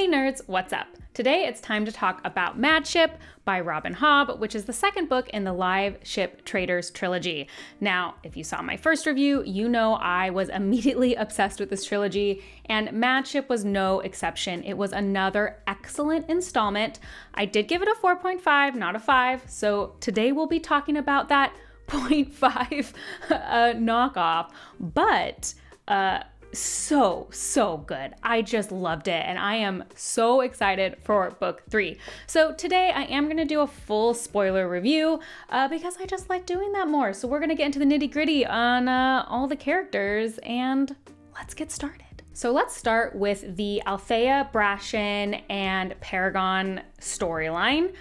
Hey nerds, what's up? Today it's time to talk about Madship by Robin Hobb, which is the second book in the Liveship Traders trilogy. Now, if you saw my first review, you know I was immediately obsessed with this trilogy, and Madship was no exception. It was another excellent installment. I did give it a 4.5, not a 5, so today we'll be talking about that 0.5 knockoff, but so good. I just loved it, and I am so excited for book 3. So today I am going to do a full spoiler review because I just like doing that more. So we're going to get into the nitty-gritty on all the characters, and let's get started. So let's start with the Althea, Brashen, and Paragon storyline.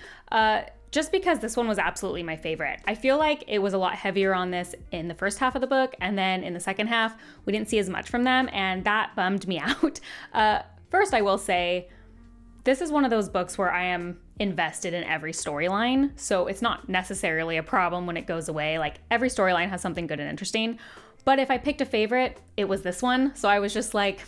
Just because this one was absolutely my favorite. I feel like it was a lot heavier on this in the first half of the book, and then in the second half, we didn't see as much from them, and that bummed me out. First, I will say, this is one of those books where I am invested in every storyline, so it's not necessarily a problem when it goes away. Like, every storyline has something good and interesting, but if I picked a favorite, it was this one, so I was just like,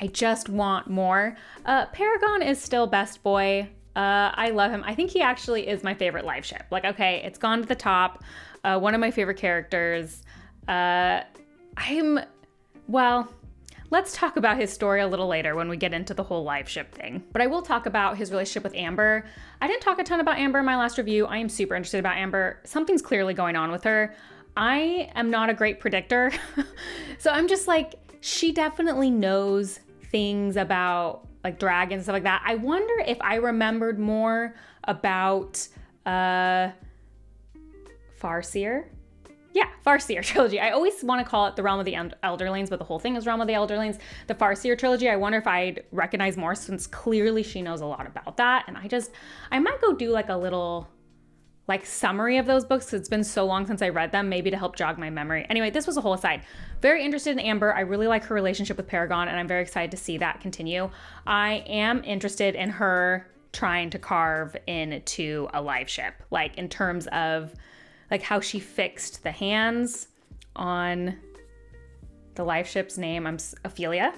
I just want more. Paragon is still best boy. I love him. I think he actually is my favorite live ship. Like, okay, it's gone to the top. One of my favorite characters. Let's talk about his story a little later when we get into the whole live ship thing. But I will talk about his relationship with Amber. I didn't talk a ton about Amber in my last review. I am super interested about Amber. Something's clearly going on with her. I am not a great predictor. So I'm just like, she definitely knows things about like dragons and stuff like that. I wonder if I remembered more about Farseer. Yeah, Farseer trilogy. I always want to call it the Realm of the Elderlings, but the whole thing is Realm of the Elderlings. The Farseer trilogy, I wonder if I'd recognize more, since clearly she knows a lot about that. And I might go do like a little like summary of those books, because it's been so long since I read them, maybe to help jog my memory. Anyway, this was a whole aside. Very interested in Amber. I really like her relationship with Paragon, and I'm very excited to see that continue. I am interested in her trying to carve into a live ship, like in terms of like how she fixed the hands on the live ship's name. I'm Althea.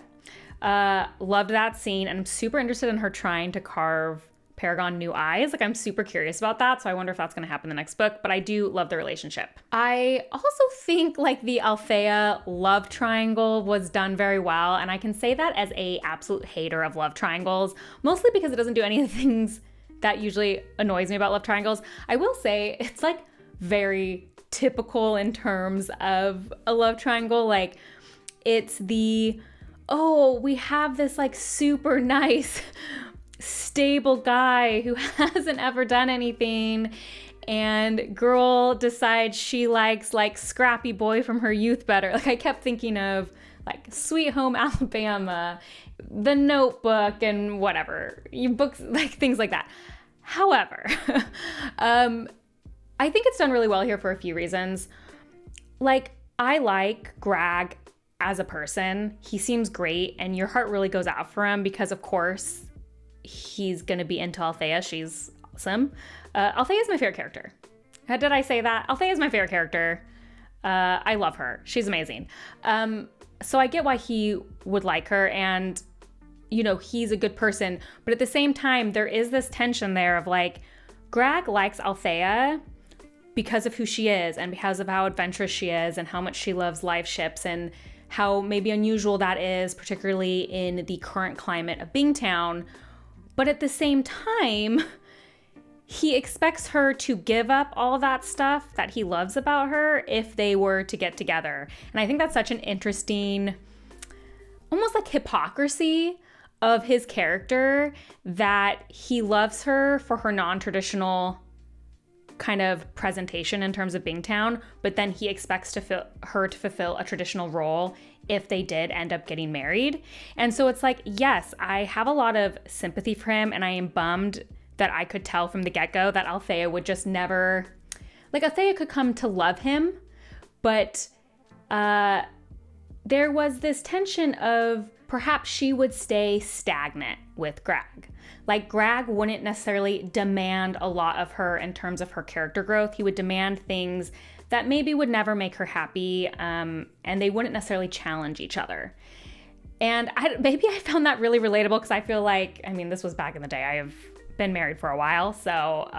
Loved that scene, and I'm super interested in her trying to carve Paragon new eyes. Like, I'm super curious about that, so I wonder if that's going to happen in the next book, but I do love the relationship. I also think like the Althea love triangle was done very well, and I can say that as a absolute hater of love triangles, mostly because it doesn't do any of the things that usually annoys me about love triangles. I will say it's like very typical in terms of a love triangle. Like, it's we have this like super nice stable guy who hasn't ever done anything, and girl decides she likes like scrappy boy from her youth better. Like, I kept thinking of like Sweet Home Alabama, The Notebook, and whatever books, like things like that. However, I think it's done really well here for a few reasons. Like, I like Greg as a person. He seems great, and your heart really goes out for him because, of course, he's going to be into Althea. She's awesome. Althea is my favorite character. Did I say that? Althea is my favorite character. I love her. She's amazing. So I get why he would like her, and, you know, he's a good person. But at the same time, there is this tension there of like, Greg likes Althea because of who she is, and because of how adventurous she is, and how much she loves live ships, and how maybe unusual that is, particularly in the current climate of Bingtown. But at the same time, he expects her to give up all that stuff that he loves about her if they were to get together. And I think that's such an interesting, almost like hypocrisy of his character, that he loves her for her non-traditional kind of presentation in terms of Bingtown, but then he expects her to fulfill a traditional role if they did end up getting married. And so it's like, yes, I have a lot of sympathy for him, and I am bummed that I could tell from the get-go that Althea would just never, like, Althea could come to love him, but there was this tension of perhaps she would stay stagnant with Greg. Like, Greg wouldn't necessarily demand a lot of her in terms of her character growth. He would demand things that maybe would never make her happy, and they wouldn't necessarily challenge each other. And maybe I found that really relatable because I feel like, I mean, this was back in the day. I have been married for a while, so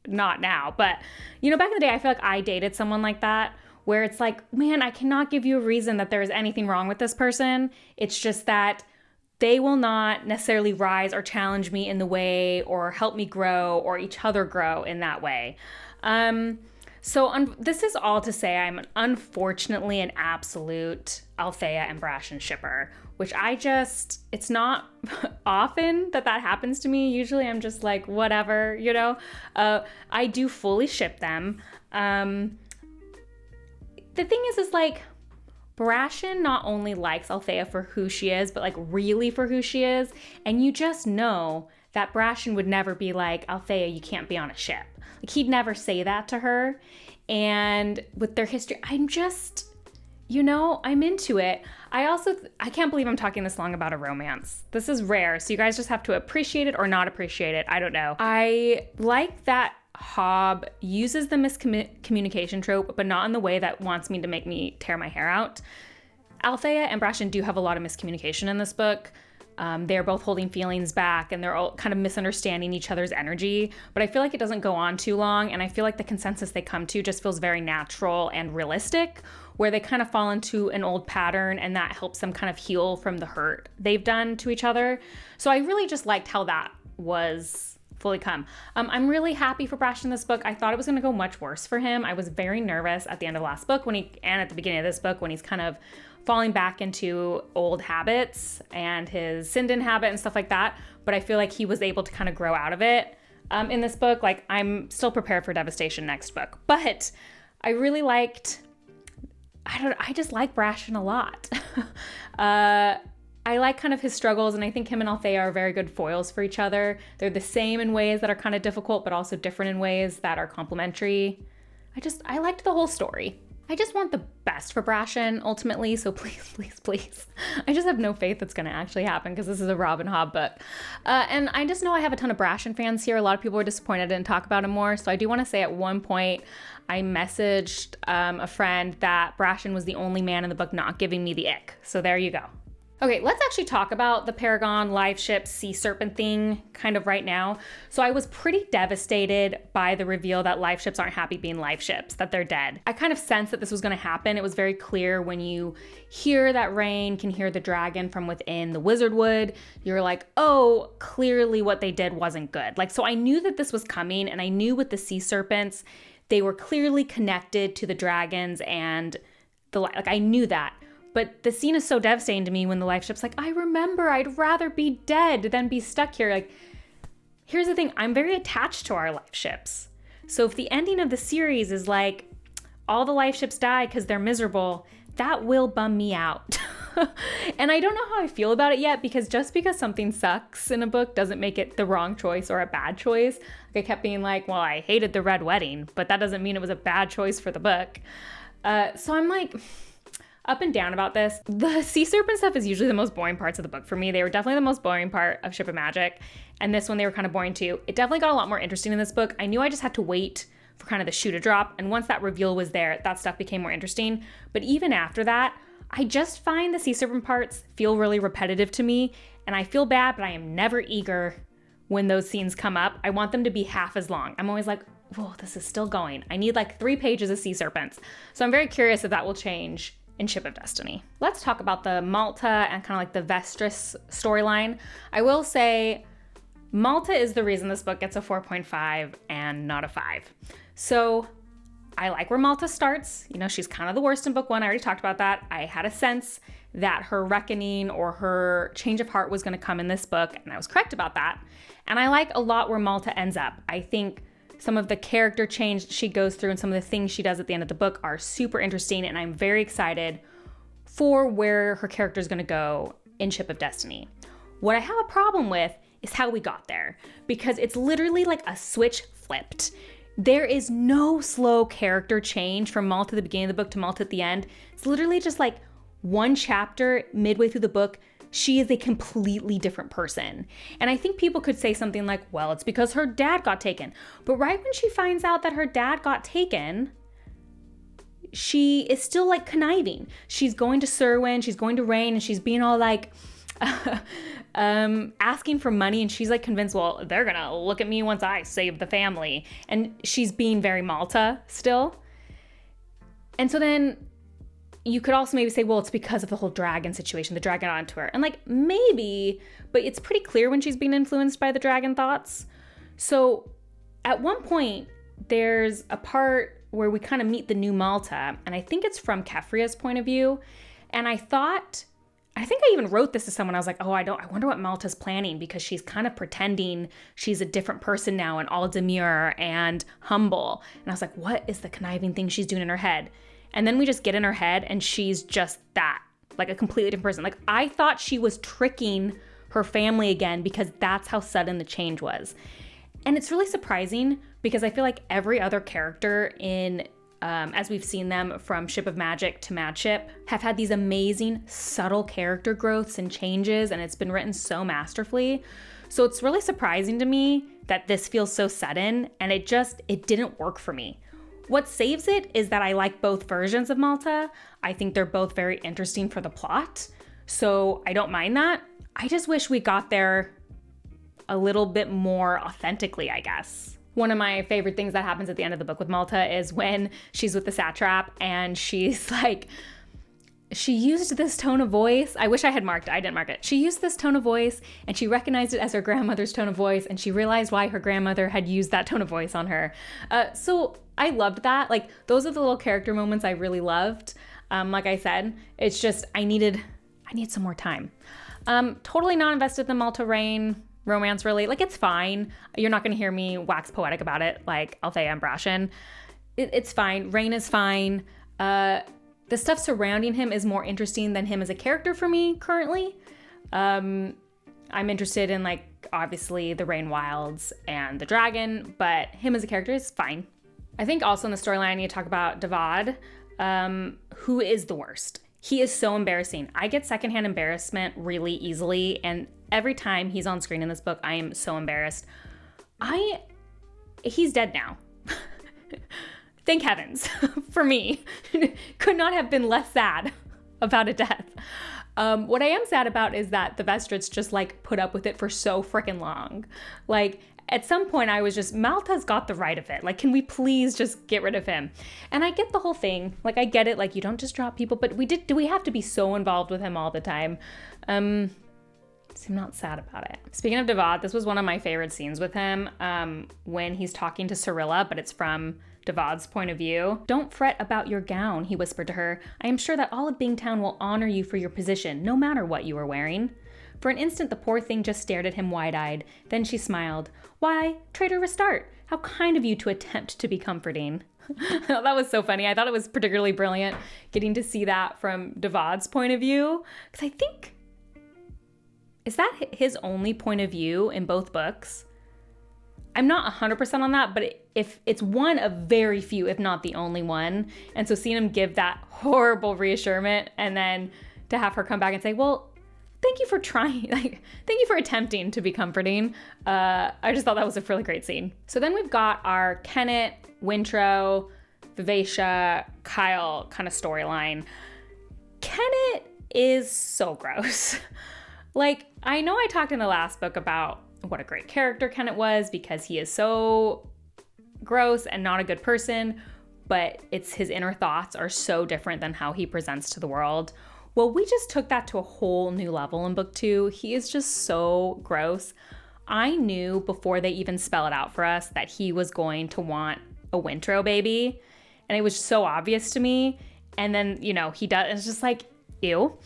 not now. But, you know, back in the day, I feel like I dated someone like that, where it's like, man, I cannot give you a reason that there is anything wrong with this person. It's just that they will not necessarily rise or challenge me in the way or help me grow or each other grow in that way. This is all to say I'm unfortunately an absolute Althea and Brashen shipper, which it's not often that happens to me. Usually I'm just like, whatever, you know? I do fully ship them. The thing is like, Brashen not only likes Althea for who she is, but like really for who she is. And you just know that Brashen would never be like, Althea, you can't be on a ship. Like he'd never say that to her. And with their history, I'm just, you know, I'm into it. I can't believe I'm talking this long about a romance. This is rare. So you guys just have to appreciate it or not appreciate it. I don't know. I like that Hobb uses the miscommunication trope, but not in the way that wants me to make me tear my hair out. Althea and Brashen do have a lot of miscommunication in this book. They're both holding feelings back and they're all kind of misunderstanding each other's energy, but I feel like it doesn't go on too long, and I feel like the consensus they come to just feels very natural and realistic, where they kind of fall into an old pattern and that helps them kind of heal from the hurt they've done to each other. So I really just liked how that was fully come. I'm really happy for Brashen in this book. I thought it was going to go much worse for him. I was very nervous at the end of the last book and at the beginning of this book when he's kind of falling back into old habits and his Sindon habit and stuff like that. But I feel like he was able to kind of grow out of it in this book. Like I'm still prepared for devastation next book, but I really liked, I just like Brashen a lot. I like kind of his struggles, and I think him and Althea are very good foils for each other. They're the same in ways that are kind of difficult, but also different in ways that are complementary. I liked the whole story. I just want the best for Brashen ultimately, so please, please, please. I just have no faith it's going to actually happen because this is a Robin Hobb book. And I just know I have a ton of Brashen fans here. A lot of people were disappointed I didn't talk about him more. So I do want to say at one point I messaged a friend that Brashen was the only man in the book not giving me the ick. So there you go. Okay, let's actually talk about the Paragon live ship sea serpent thing kind of right now. So I was pretty devastated by the reveal that live ships aren't happy being live ships, that they're dead. I kind of sensed that this was going to happen. It was very clear when you hear that Rain can hear the dragon from within the wizard wood. You're like, oh, clearly what they did wasn't good. Like, so I knew that this was coming, and I knew with the sea serpents, they were clearly connected to the dragons and I knew that. But the scene is so devastating to me when the life ship's like, I remember I'd rather be dead than be stuck here. Like, here's the thing. I'm very attached to our life ships. So if the ending of the series is like, all the life ships die because they're miserable, that will bum me out. And I don't know how I feel about it yet, because just because something sucks in a book doesn't make it the wrong choice or a bad choice. Like, I kept being like, well, I hated the red wedding, but that doesn't mean it was a bad choice for the book. So I'm like, up and down about this. The sea serpent stuff is usually the most boring parts of the book for me. They were definitely the most boring part of Ship of Magic. And this one, they were kind of boring too. It definitely got a lot more interesting in this book. I knew I just had to wait for kind of the shoe to drop. And once that reveal was there, that stuff became more interesting. But even after that, I just find the sea serpent parts feel really repetitive to me. And I feel bad, but I am never eager when those scenes come up. I want them to be half as long. I'm always like, whoa, this is still going. I need like 3 pages of sea serpents. So I'm very curious if that will change in Ship of Destiny. Let's talk about the Malta and kind of like the Vestrits storyline. I will say Malta is the reason this book gets a 4.5 and not a 5. So I like where Malta starts. You know, she's kind of the worst in book 1. I already talked about that. I had a sense that her reckoning or her change of heart was going to come in this book, and I was correct about that. And I like a lot where Malta ends up. I think some of the character change she goes through and some of the things she does at the end of the book are super interesting, and I'm very excited for where her character is going to go in Ship of Destiny. What I have a problem with is how we got there, because it's literally like a switch flipped. There is no slow character change from Malta at the beginning of the book to Malta at the end. It's literally just like one chapter midway through the book, she is a completely different person. And I think people could say something like, well, it's because her dad got taken. But right when she finds out that her dad got taken, she is still like conniving. She's going to Serwyn, she's going to Rain, and she's being all like asking for money, and she's like convinced, well, they're gonna look at me once I save the family. And she's being very Malta still. And so then you could also maybe say, well, it's because of the whole dragon situation, the dragon onto her. And like, maybe, but it's pretty clear when she's being influenced by the dragon thoughts. So at one point, there's a part where we kind of meet the new Malta, and I think it's from Kefria's point of view. And I think I even wrote this to someone. I was like, I wonder what Malta's planning, because she's kind of pretending she's a different person now and all demure and humble. And I was like, what is the conniving thing she's doing in her head? And then we just get in her head and she's just that, like a completely different person. Like, I thought she was tricking her family again, because that's how sudden the change was. And it's really surprising, because I feel like every other character in as we've seen them from Ship of Magic to Mad Ship, have had these amazing subtle character growths and changes, and it's been written so masterfully. So it's really surprising to me that this feels so sudden, and it didn't work for me. What saves it is that I like both versions of Malta. I think they're both very interesting for the plot, so I don't mind that. I just wish we got there a little bit more authentically, I guess. One of my favorite things that happens at the end of the book with Malta is when she's with the Satrap and she's like, she used this tone of voice. I wish I had marked it. I didn't mark it. She used this tone of voice and she recognized it as her grandmother's tone of voice, and she realized why her grandmother had used that tone of voice on her. So I loved that. Like, those are the little character moments I really loved. Like I said, it's just, I need some more time. Totally not invested in the Malta Rain romance, really. Like, it's fine. You're not going to hear me wax poetic about it like Althea and Brashen. It's fine. Rain is fine. The stuff surrounding him is more interesting than him as a character for me currently. I'm interested in, like, obviously the Rain Wilds and the dragon, but him as a character is fine. I think also in the storyline I need to talk about Davad, who is the worst. He is so embarrassing. I get secondhand embarrassment really easily, and every time he's on screen in this book, I am so embarrassed. He's dead now. Thank heavens for me. Could not have been less sad about a death. What I am sad about is that the Vestrits just like put up with it for so freaking long. Like, at some point I was just, Malta's got the right of it. Like, can we please just get rid of him? And I get the whole thing. Like, I get it. Like, you don't just drop people, but do we have to be so involved with him all the time? So I'm not sad about it. Speaking of Davad, this was one of my favorite scenes with him, when he's talking to Sirilla, but it's from Davad's point of view. "Don't fret about your gown," he whispered to her. "I am sure that all of Bingtown will honor you for your position, no matter what you are wearing." For an instant, the poor thing just stared at him wide-eyed. Then she smiled. "Why, Trader Restart, how kind of you to attempt to be comforting." That was so funny. I thought it was particularly brilliant getting to see that from Davad's point of view. Because I think, is that his only point of view in both books? I'm not 100% on that, but if it's one of very few, if not the only one. And so seeing him give that horrible reassurance and then to have her come back and say, well, thank you for trying, like, thank you for attempting to be comforting. I just thought that was a really great scene. So then we've got our Kennit, Wintrow, Vivacia, Kyle kind of storyline. Kennit is so gross. Like, I know I talked in the last book about what a great character Kennit was because he is so gross and not a good person, but it's his inner thoughts are so different than how he presents to the world. Well, we just took that to a whole new level in book 2. He is just so gross. I knew before they even spell it out for us that he was going to want a Wintrow baby, and it was so obvious to me. And then, you know, he does. It's just like, ew.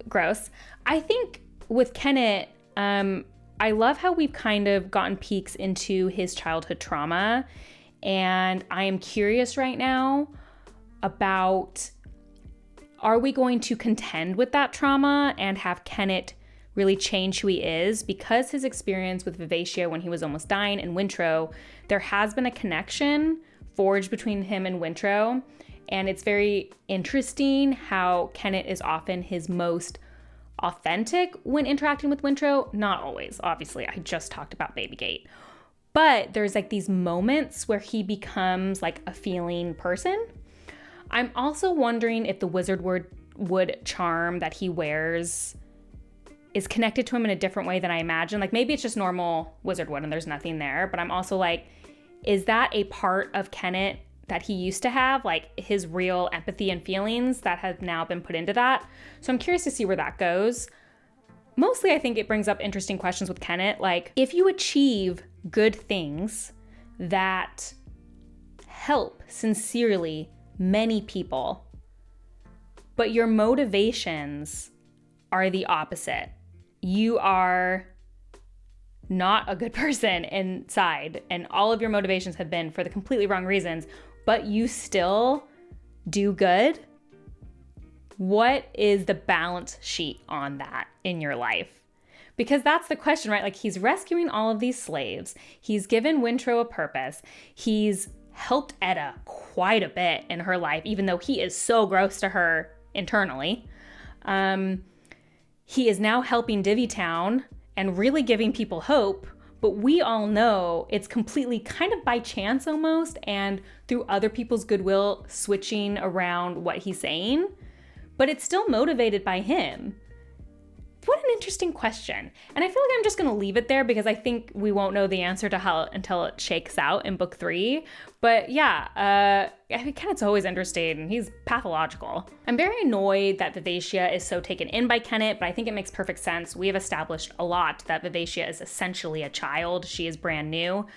Gross. I think with Kennit, I love how we've kind of gotten peeks into his childhood trauma, and I am curious right now about, are we going to contend with that trauma and have Kennit really change who he is? Because his experience with Vivacia when he was almost dying and Wintrow, there has been a connection forged between him and Wintrow, and it's very interesting how Kennit is often his most authentic when interacting with Wintrow. Not always, obviously. I just talked about Babygate. But there's like these moments where he becomes like a feeling person. I'm also wondering if the wizard wood charm that he wears is connected to him in a different way than I imagine. Like maybe it's just normal wizard wood and there's nothing there, but I'm also like, is that a part of Kennit that he used to have, like his real empathy and feelings that have now been put into that? So I'm curious to see where that goes. Mostly I think it brings up interesting questions with Kennit, like if you achieve good things that help sincerely many people, but your motivations are the opposite. You are not a good person inside, and all of your motivations have been for the completely wrong reasons, but you still do good. What is the balance sheet on that in your life? Because that's the question, right? Like he's rescuing all of these slaves. He's given Wintrow a purpose. He's helped Etta quite a bit in her life, even though he is so gross to her internally. He is now helping Divvytown and really giving people hope, but we all know it's completely kind of by chance almost, and through other people's goodwill switching around what he's saying, but it's still motivated by him. What an interesting question. And I feel like I'm just going to leave it there because I think we won't know the answer to how until it shakes out in book 3. But yeah, I mean, Kennit's always interesting and he's pathological. I'm very annoyed that Vivacia is so taken in by Kennit, but I think it makes perfect sense. We have established a lot that Vivacia is essentially a child. She is brand new.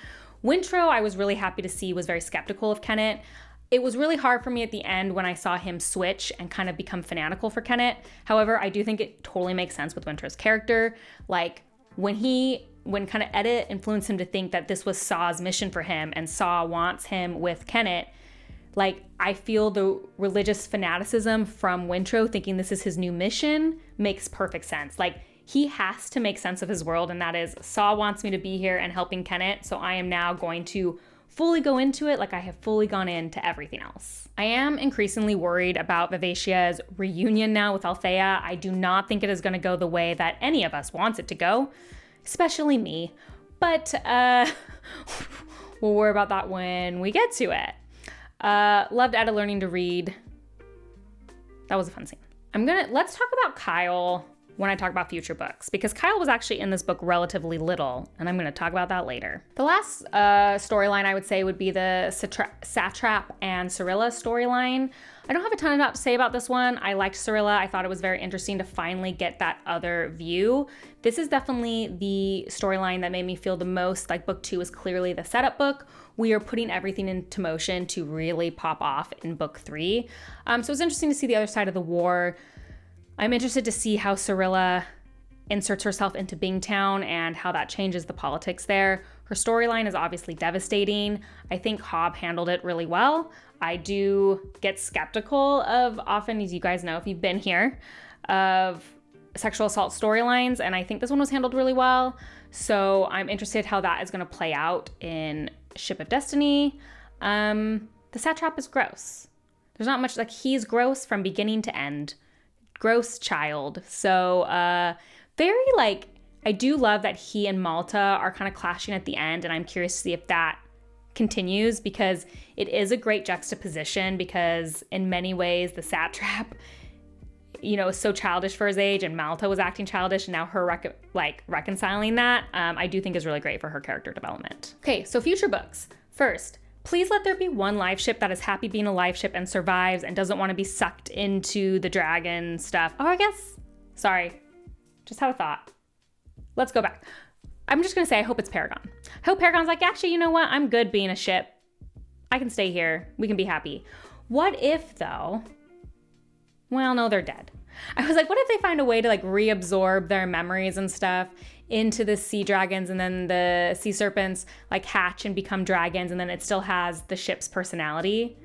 Wintrow, I was really happy to see, was very skeptical of Kennit. It was really hard for me at the end when I saw him switch and kind of become fanatical for Kennit. However, I do think it totally makes sense with Wintrow's character. Like when kind of Etta influenced him to think that this was Saw's mission for him and Saw wants him with Kennit, like I feel the religious fanaticism from Wintrow thinking this is his new mission makes perfect sense. Like he has to make sense of his world, and that is Saw wants me to be here and helping Kennit, so I am now going to fully go into it like I have fully gone into everything else. I am increasingly worried about Vivacia's reunion now with Althea. I do not think it is going to go the way that any of us wants it to go, especially me. But we'll worry about that when we get to it. Loved Etta learning to read. That was a fun scene. Let's talk about Kyle when I talk about future books, because Kyle was actually in this book relatively little, and I'm going to talk about that later. The last storyline I would say would be the Satrap and Sirilla storyline. I don't have a ton to say about this one. I liked Sirilla. I thought it was very interesting to finally get that other view. This is definitely the storyline that made me feel the most like book 2 is clearly the setup book. We are putting everything into motion to really pop off in book 3. So it was interesting to see the other side of the war. I'm interested to see how Sirilla inserts herself into Bingtown and how that changes the politics there. Her storyline is obviously devastating. I think Hobb handled it really well. I do get skeptical of often, as you guys know if you've been here, of sexual assault storylines, and I think this one was handled really well. So I'm interested how that is going to play out in Ship of Destiny. The Satrap is gross. There's not much, like he's gross from beginning to end. Gross child. So very like, I do love that he and Malta are kind of clashing at the end, and I'm curious to see if that continues, because it is a great juxtaposition, because in many ways the Satrap, you know, is so childish for his age, and Malta was acting childish, and now her reconciling that, I do think is really great for her character development. Okay, so future books. First, please let there be one live ship that is happy being a live ship and survives and doesn't want to be sucked into the dragon stuff. Sorry, just had a thought. Let's go back. I'm just going to say I hope it's Paragon. I hope Paragon's like, actually, you know what? I'm good being a ship. I can stay here. We can be happy. What if, though? Well, no, they're dead. I was like, what if they find a way to like reabsorb their memories and stuff into the sea dragons, and then the sea serpents like hatch and become dragons, and then it still has the ship's personality?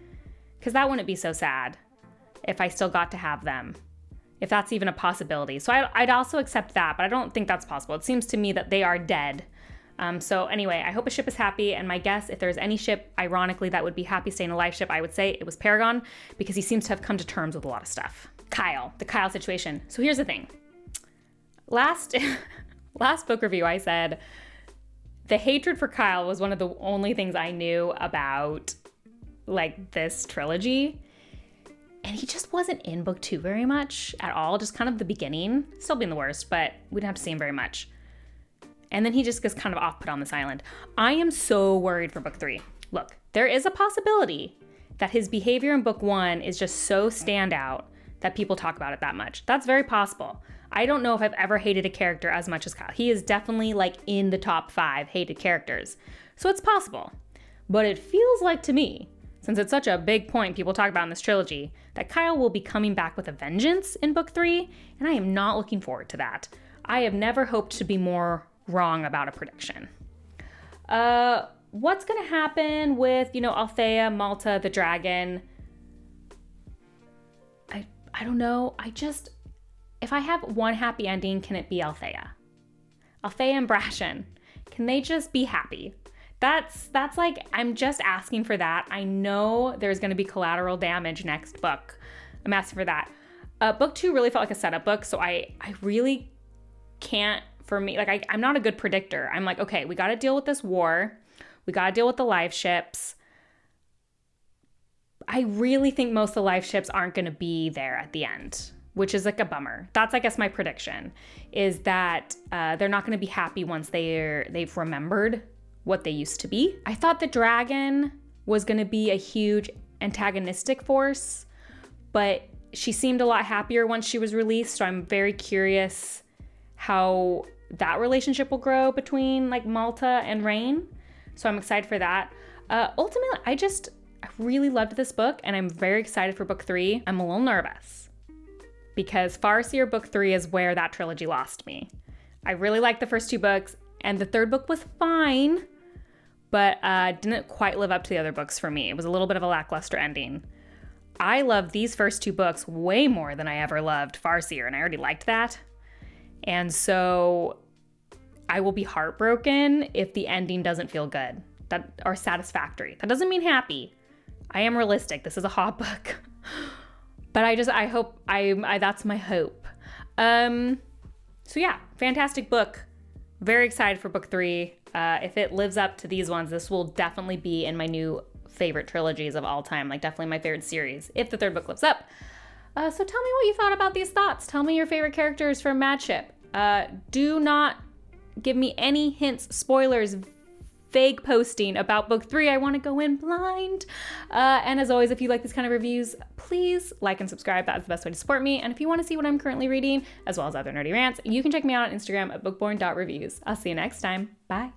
Because that wouldn't be so sad if I still got to have them, if that's even a possibility. So I'd also accept that, but I don't think that's possible. It seems to me that they are dead. So anyway, I hope a ship is happy, and my guess, if there's any ship, ironically, that would be happy staying a live ship, I would say it was Paragon, because he seems to have come to terms with a lot of stuff. The Kyle situation. So here's the thing. Last book review, I said the hatred for Kyle was one of the only things I knew about like this trilogy. And he just wasn't in book 2 very much at all, just kind of the beginning, still being the worst, but we didn't have to see him very much. And then he just gets kind of off put on this island. I am so worried for book 3. Look, there is a possibility that his behavior in book 1 is just so standout that people talk about it that much. That's very possible. I don't know if I've ever hated a character as much as Kyle. He is definitely like in the top 5 hated characters. So it's possible. But it feels like to me, since it's such a big point people talk about in this trilogy, that Kyle will be coming back with a vengeance in book 3, and I am not looking forward to that. I have never hoped to be more wrong about a prediction. What's gonna happen with, Althea, Malta, the dragon? I don't know. If I have one happy ending, can it be Althea? Althea and Brashen, can they just be happy? That's like, I'm just asking for that. I know there's gonna be collateral damage next book. I'm asking for that. Book 2 really felt like a setup book, so I really can't, for me, like I'm not a good predictor. I'm like, okay, we gotta deal with this war. We gotta deal with the live ships. I really think most of the live ships aren't gonna be there at the end, which is like a bummer. That's, I guess, my prediction, is that they're not gonna be happy once they've remembered what they used to be. I thought the dragon was gonna be a huge antagonistic force, but she seemed a lot happier once she was released, so I'm very curious how that relationship will grow between like Malta and Rain. So I'm excited for that. Ultimately, I really loved this book, and I'm very excited for book 3. I'm a little nervous because Farseer book 3 is where that trilogy lost me. I really liked the first 2 books, and the 3rd book was fine, but didn't quite live up to the other books for me. It was a little bit of a lackluster ending. I love these first 2 books way more than I ever loved Farseer, and I already liked that. And so I will be heartbroken if the ending doesn't feel good or satisfactory. That doesn't mean happy. I am realistic. This is a Hobb book. But I hope, that's my hope. So yeah, fantastic book. Very excited for book 3. If it lives up to these ones, this will definitely be in my new favorite trilogies of all time. Like definitely my favorite series, if the 3rd book lives up. So tell me what you thought about these thoughts. Tell me your favorite characters from Madship. Do not give me any hints, spoilers, vague posting about book 3. I want to go in blind. And as always, if you like these kind of reviews, please like and subscribe. That's the best way to support me. And if you want to see what I'm currently reading, as well as other nerdy rants, you can check me out on Instagram at bookborn.reviews. I'll see you next time. Bye.